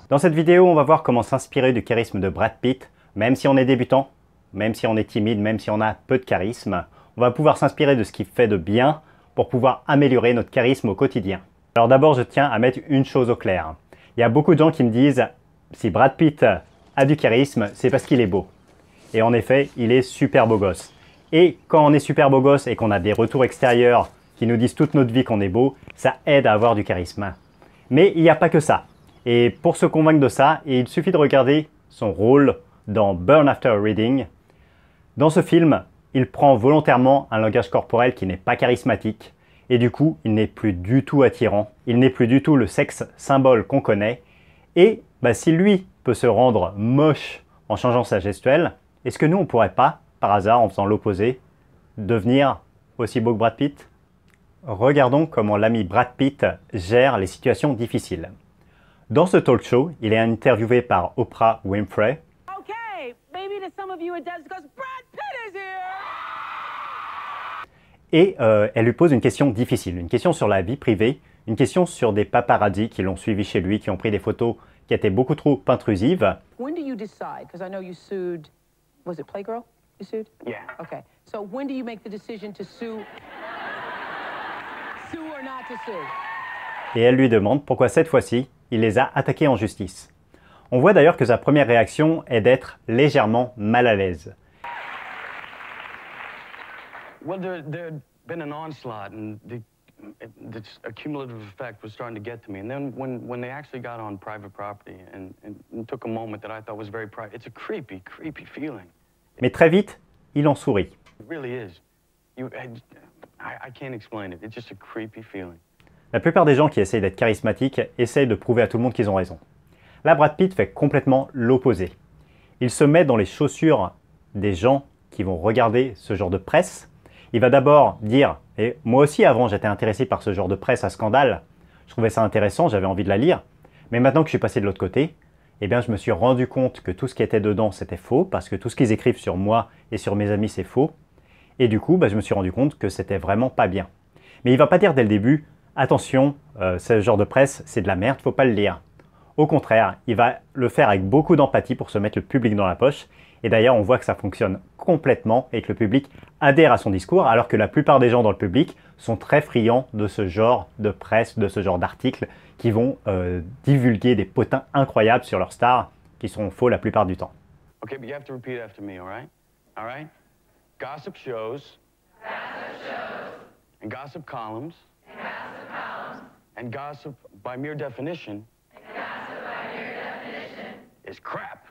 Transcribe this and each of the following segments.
Dans cette vidéo, on va voir comment s'inspirer du charisme de Brad Pitt, même si on est débutant, même si on est timide, même si on a peu de charisme. On va pouvoir s'inspirer de ce qu'il fait de bien pour pouvoir améliorer notre charisme au quotidien. Alors d'abord, je tiens à mettre une chose au clair. Il y a beaucoup de gens qui me disent « Si Brad Pitt a du charisme, c'est parce qu'il est beau ». Et en effet, il est super beau gosse. Et quand on est super beau gosse et qu'on a des retours extérieurs qui nous disent toute notre vie qu'on est beau, ça aide à avoir du charisme. Mais il n'y a pas que ça. Et pour se convaincre de ça, il suffit de regarder son rôle dans Burn After Reading. Dans ce film, il prend volontairement un langage corporel qui n'est pas charismatique. Et du coup, il n'est plus du tout attirant. Il n'est plus du tout le sexe symbole qu'on connaît. Et si lui peut se rendre moche en changeant sa gestuelle, est-ce que nous, on ne pourrait pas, par hasard, en faisant l'opposé, devenir aussi beau que Brad Pitt ? Regardons comment l'ami Brad Pitt gère les situations difficiles. Dans ce talk show, il est interviewé par Oprah Winfrey. Okay, maybe to some of you it does because Brad Pitt is here. Et elle lui pose une question difficile, une question sur la vie privée, une question sur des paparazzis qui l'ont suivi chez lui, qui ont pris des photos qui étaient beaucoup trop intrusives. When do you decide? Because I know you sued. Was it Playgirl? You sued? Yeah. Okay. So when do you make the decision to sue? Sue or not to sue? Et elle lui demande pourquoi cette fois-ci, il les a attaqués en justice. On voit d'ailleurs que sa première réaction est d'être légèrement mal à l'aise. Well, there'd been an onslaught, and the accumulative effect was starting to get to me. And then when they actually got on private property and took a moment that I thought was very private, it's a creepy feeling. Mais très vite, il en sourit. It really is. I can't explain it. It's just a creepy feeling. La plupart des gens qui essayent d'être charismatiques essayent de prouver à tout le monde qu'ils ont raison. Là, Brad Pitt fait complètement l'opposé. Il se met dans les chaussures des gens qui vont regarder ce genre de presse. Il va d'abord dire « Et moi aussi avant j'étais intéressé par ce genre de presse à scandale, je trouvais ça intéressant, j'avais envie de la lire, mais maintenant que je suis passé de l'autre côté, eh bien je me suis rendu compte que tout ce qui était dedans c'était faux, parce que tout ce qu'ils écrivent sur moi et sur mes amis c'est faux, et du coup je me suis rendu compte que c'était vraiment pas bien. » Mais il ne va pas dire dès le début « Attention, ce genre de presse c'est de la merde, faut pas le lire ». Au contraire, il va le faire avec beaucoup d'empathie pour se mettre le public dans la poche. Et d'ailleurs, on voit que ça fonctionne complètement et que le public adhère à son discours, alors que la plupart des gens dans le public sont très friands de ce genre de presse, de ce genre d'articles qui vont divulguer des potins incroyables sur leurs stars, qui sont faux la plupart du temps. Okay, but you have to repeat after me, all right? All right? Gossip shows. Gossip shows. And gossip columns. And gossip columns. And gossip, by mere definition. Is crap.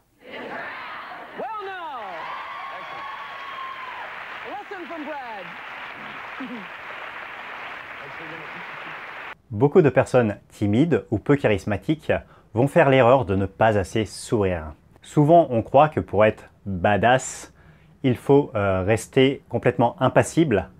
Well, no. Lesson from Brad. Beaucoup de personnes timides ou peu charismatiques vont faire l'erreur de ne pas assez sourire. Souvent, on croit que pour être badass, il faut rester complètement impassible.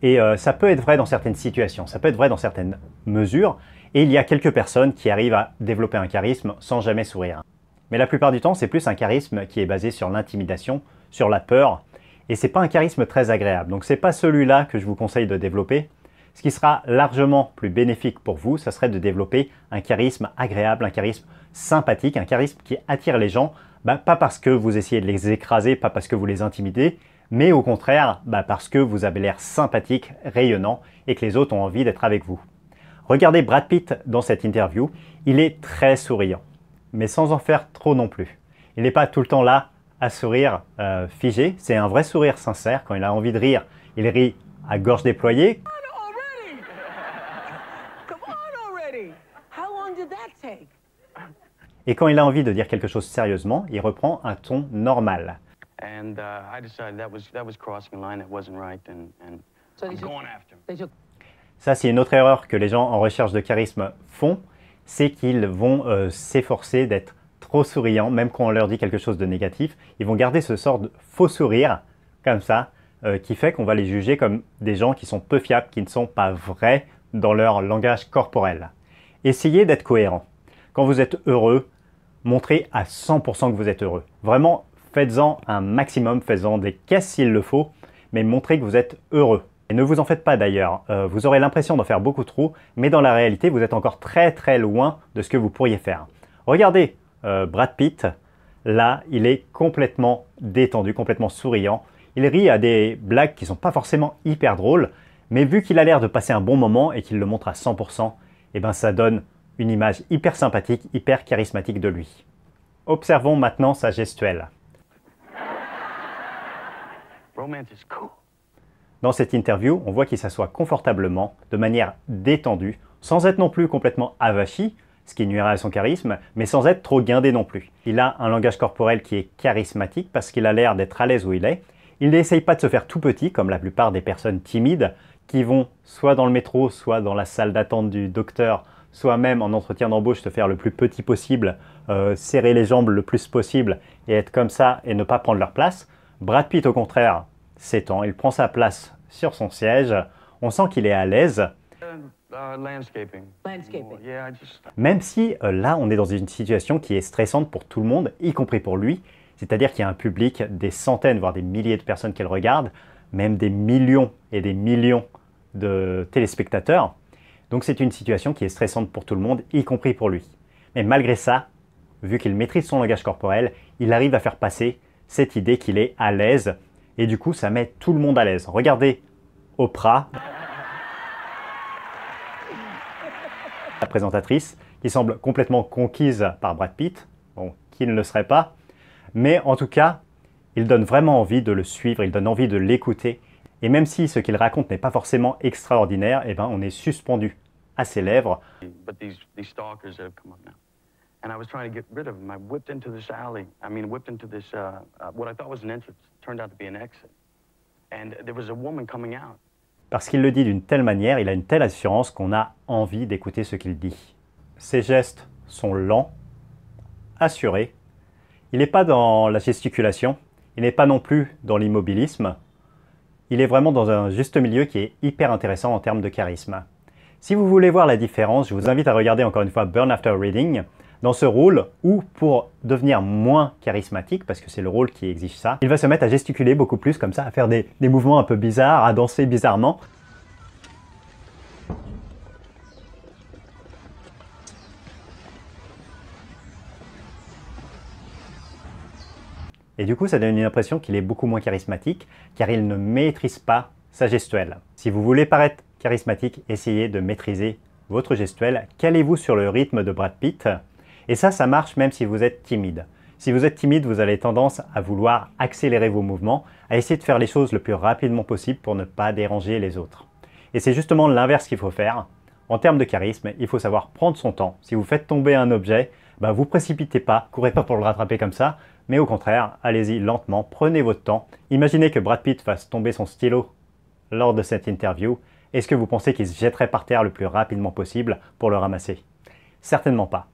Et ça peut être vrai dans certaines situations, ça peut être vrai dans certaines mesures. Et il y a quelques personnes qui arrivent à développer un charisme sans jamais sourire. Mais la plupart du temps, c'est plus un charisme qui est basé sur l'intimidation, sur la peur. Et c'est pas un charisme très agréable. Donc c'est pas celui-là que je vous conseille de développer. Ce qui sera largement plus bénéfique pour vous, ça serait de développer un charisme agréable, un charisme sympathique, un charisme qui attire les gens, pas parce que vous essayez de les écraser, pas parce que vous les intimidez, mais au contraire, parce que vous avez l'air sympathique, rayonnant et que les autres ont envie d'être avec vous. Regardez Brad Pitt dans cette interview, il est très souriant, mais sans en faire trop non plus. Il n'est pas tout le temps là à sourire figé, c'est un vrai sourire sincère. Quand il a envie de rire, il rit à gorge déployée. Et quand il a envie de dire quelque chose sérieusement, il reprend un ton normal. And I decided that was crossing a line that wasn't right, and So I'm going after him. Ça, c'est une autre erreur que les gens en recherche de charisme font, c'est qu'ils vont s'efforcer d'être trop souriants, même quand on leur dit quelque chose de négatif. Ils vont garder ce sort de faux sourire, comme ça, qui fait qu'on va les juger comme des gens qui sont peu fiables, qui ne sont pas vrais dans leur langage corporel. Essayez d'être cohérent. Quand vous êtes heureux, montrez à 100% que vous êtes heureux. Vraiment, faites-en un maximum, faites-en des caisses s'il le faut, mais montrez que vous êtes heureux. Et ne vous en faites pas d'ailleurs, vous aurez l'impression d'en faire beaucoup trop, mais dans la réalité, vous êtes encore très loin de ce que vous pourriez faire. Regardez Brad Pitt, là, il est complètement détendu, complètement souriant. Il rit à des blagues qui ne sont pas forcément hyper drôles, mais vu qu'il a l'air de passer un bon moment et qu'il le montre à 100%, eh ben ça donne une image hyper sympathique, hyper charismatique de lui. Observons maintenant sa gestuelle. Romance is cool. Dans cette interview, on voit qu'il s'assoit confortablement, de manière détendue, sans être non plus complètement avachi, ce qui nuirait à son charisme, mais sans être trop guindé non plus. Il a un langage corporel qui est charismatique parce qu'il a l'air d'être à l'aise où il est. Il n'essaye pas de se faire tout petit, comme la plupart des personnes timides, qui vont soit dans le métro, soit dans la salle d'attente du docteur, soit même en entretien d'embauche se faire le plus petit possible, serrer les jambes le plus possible et être comme ça et ne pas prendre leur place. Brad Pitt, au contraire, s'étend, il prend sa place sur son siège, on sent qu'il est à l'aise. Landscaping. Landscaping. Yeah, I just... Même si là, on est dans une situation qui est stressante pour tout le monde, y compris pour lui, c'est-à-dire qu'il y a un public, des centaines, voire des milliers de personnes qui le regardent, même des millions et des millions de téléspectateurs. Donc c'est une situation qui est stressante pour tout le monde, y compris pour lui. Mais malgré ça, vu qu'il maîtrise son langage corporel, il arrive à faire passer cette idée qu'il est à l'aise, et du coup ça met tout le monde à l'aise. Regardez Oprah, la présentatrice, qui semble complètement conquise par Brad Pitt, bon, qui ne le serait pas, mais en tout cas, il donne vraiment envie de le suivre, il donne envie de l'écouter, et même si ce qu'il raconte n'est pas forcément extraordinaire, eh ben, on est suspendu à ses lèvres. But these stalkers that have come up now. And I was trying to get rid of them. I whipped into this alley. Whipped into this, what I thought was an entrance. Turned out to be an exit. And there was a woman coming out. Parce qu'il le dit d'une telle manière, il a une telle assurance qu'on a envie d'écouter ce qu'il dit. Ses gestes sont lents, assurés. Il n'est pas dans la gesticulation, il n'est pas non plus dans l'immobilisme. Il est vraiment dans un juste milieu qui est hyper intéressant en termes de charisme. Si vous voulez voir la différence, je vous invite à regarder encore une fois Burn After Reading, dans ce rôle où, pour devenir moins charismatique, parce que c'est le rôle qui exige ça, il va se mettre à gesticuler beaucoup plus comme ça, à faire des mouvements un peu bizarres, à danser bizarrement. Et du coup, ça donne une impression qu'il est beaucoup moins charismatique, car il ne maîtrise pas sa gestuelle. Si vous voulez paraître charismatique, essayez de maîtriser votre gestuelle. Calez-vous sur le rythme de Brad Pitt. Et ça marche même si vous êtes timide. Si vous êtes timide, vous avez tendance à vouloir accélérer vos mouvements, à essayer de faire les choses le plus rapidement possible pour ne pas déranger les autres. Et c'est justement l'inverse qu'il faut faire. En termes de charisme, il faut savoir prendre son temps. Si vous faites tomber un objet, vous précipitez pas, courez pas pour le rattraper comme ça, mais au contraire, allez-y lentement, prenez votre temps. Imaginez que Brad Pitt fasse tomber son stylo lors de cette interview. Est-ce que vous pensez qu'il se jetterait par terre le plus rapidement possible pour le ramasser? Certainement pas.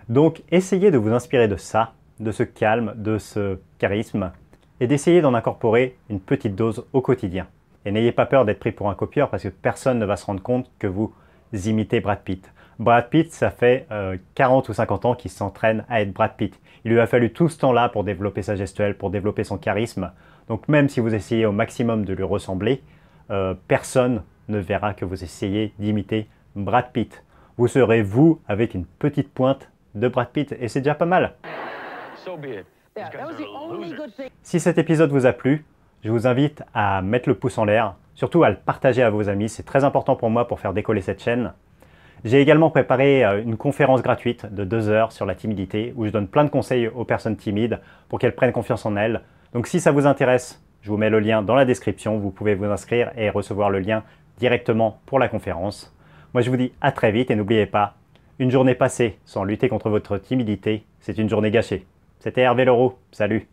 Donc, essayez de vous inspirer de ça, de ce calme, de ce charisme, et d'essayer d'en incorporer une petite dose au quotidien. Et n'ayez pas peur d'être pris pour un copieur parce que personne ne va se rendre compte que vous imitez Brad Pitt. Brad Pitt, ça fait 40 ou 50 ans qu'il s'entraîne à être Brad Pitt. Il lui a fallu tout ce temps-là pour développer sa gestuelle, pour développer son charisme. Donc même si vous essayez au maximum de lui ressembler, personne ne verra que vous essayez d'imiter Brad Pitt. Vous serez vous avec une petite pointe de Brad Pitt et c'est déjà pas mal. So be it. Yeah, These that was guys the are only losers. good thing. Si cet épisode vous a plu, je vous invite à mettre le pouce en l'air, surtout à le partager à vos amis, c'est très important pour moi pour faire décoller cette chaîne. J'ai également préparé une conférence gratuite de 2 heures sur la timidité où je donne plein de conseils aux personnes timides pour qu'elles prennent confiance en elles. Donc si ça vous intéresse, je vous mets le lien dans la description, vous pouvez vous inscrire et recevoir le lien directement pour la conférence. Moi je vous dis à très vite et n'oubliez pas, une journée passée sans lutter contre votre timidité, c'est une journée gâchée. C'était Hervé Leroux, salut!